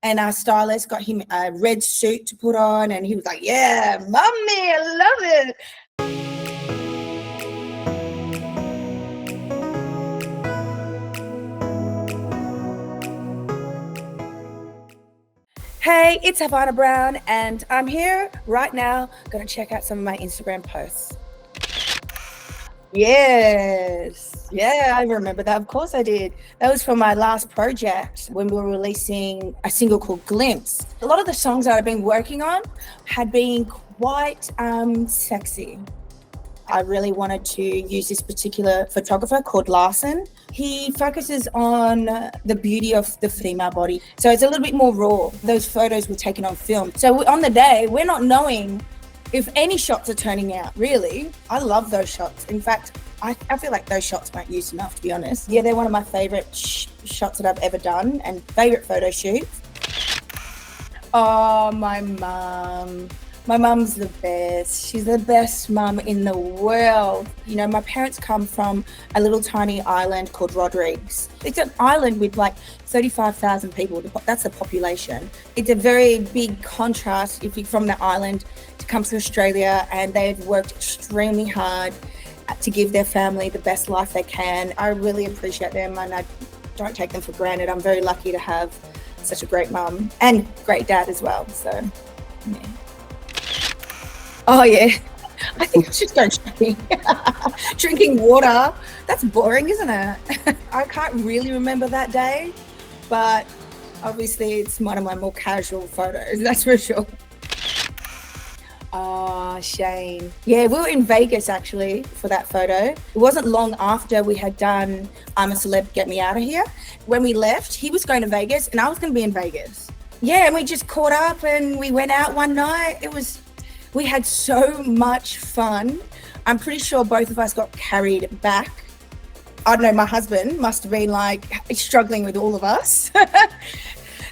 And our stylist got him a red suit to put on, and he was like, yeah, mommy, I love it. Hey, it's Havana Brown, and I'm here right now going to check out some of my Instagram posts. Yes. Yeah, I remember that. Of course I did. That was for my last project when we were releasing a single called Glimpse. A lot of the songs that I've been working on had been quite sexy. I really wanted to use this particular photographer called Larson. He focuses on the beauty of the female body. So it's a little bit more raw. Those photos were taken on film. So on the day, we're not knowing if any shots are turning out, really. I love those shots. In fact, I feel like those shots weren't used enough, to be honest. Yeah, they're one of my favorite shots that I've ever done and favorite photo shoots. Oh, my mum. My mum's the best. She's the best mum in the world. You know, my parents come from a little tiny island called Rodrigues. It's an island with like 35,000 people. That's the population. It's a very big contrast if you're from the island to come to Australia, and they've worked extremely hard to give their family the best life they can. I really appreciate them, and I don't take them for granted. I'm very lucky to have such a great mum and great dad as well. So, yeah. Oh, yeah. I think I should go drinking. Drinking water. That's boring, isn't it? I can't really remember that day, but obviously it's one of my more casual photos, that's for sure. Oh, Shane. Yeah, we were in Vegas actually for that photo. It wasn't long after we had done I'm a Celeb, Get Me Out of Here. When we left, he was going to Vegas and I was going to be in Vegas. Yeah, and we just caught up and we went out one night. We had so much fun. I'm pretty sure both of us got carried back. I don't know, my husband must have been like struggling with all of us.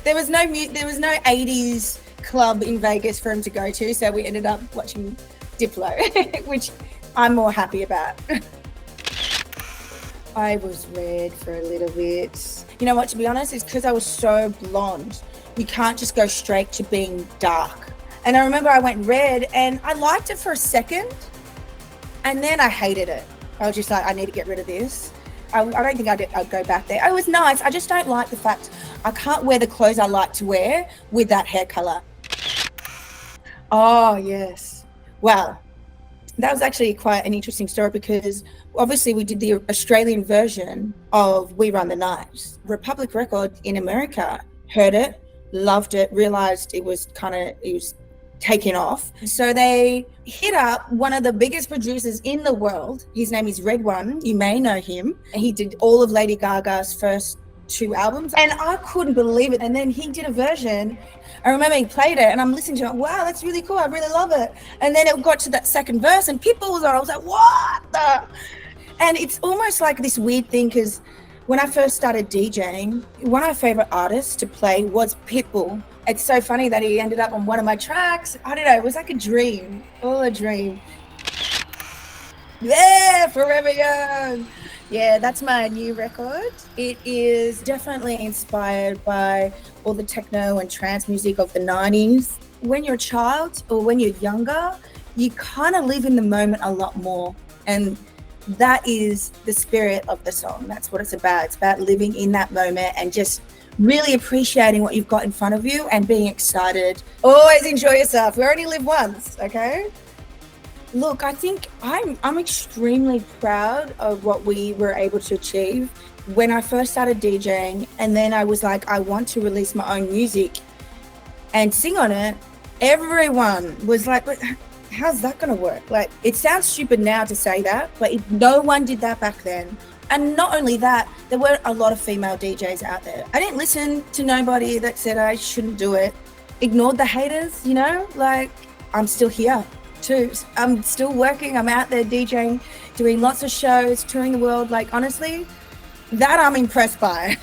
There was no 80s club in Vegas for him to go to, so we ended up watching Diplo, which I'm more happy about. I was red for a little bit. You know what, to be honest, it's because I was so blonde. You can't just go straight to being dark. And I remember I went red and I liked it for a second and then I hated it. I was just like, I need to get rid of this. I don't think I'd go back there. It was nice. I just don't like the fact I can't wear the clothes I like to wear with that hair color. Oh, yes. Well, that was actually quite an interesting story because obviously we did the Australian version of We Run the Night. Republic Record in America heard it, loved it, realized it was taking off. So they hit up one of the biggest producers in the world. His name is RedOne. You may know him. He did all of Lady Gaga's first 2 albums and I couldn't believe it. And then he did a version. I remember he played it and I'm listening to it. Wow, that's really cool. I really love it. And then it got to that second verse and Pitbull was on. I was like, what the? And it's almost like this weird thing because when I first started DJing, one of my favorite artists to play was Pitbull. It's so funny that he ended up on one of my tracks. I don't know, it was like a dream, all a dream. Yeah, Forever Young. Yeah, that's my new record. It is definitely inspired by all the techno and trance music of the 90s. When you're a child or when you're younger, you kind of live in the moment a lot more. And that is the spirit of the song. That's what it's about. It's about living in that moment and just really appreciating what you've got in front of you and being excited. Always enjoy yourself. We only live once, okay? Look, I think I'm extremely proud of what we were able to achieve. When I first started DJing and then I was like, I want to release my own music and sing on it, everyone was like, but how's that going to work? Like, it sounds stupid now to say that, but no one did that back then. And not only that, there were a lot of female DJs out there. I didn't listen to nobody that said I shouldn't do it. Ignored the haters, you know, like I'm still here too. I'm still working. I'm out there DJing, doing lots of shows, touring the world. Like, honestly, that I'm impressed by.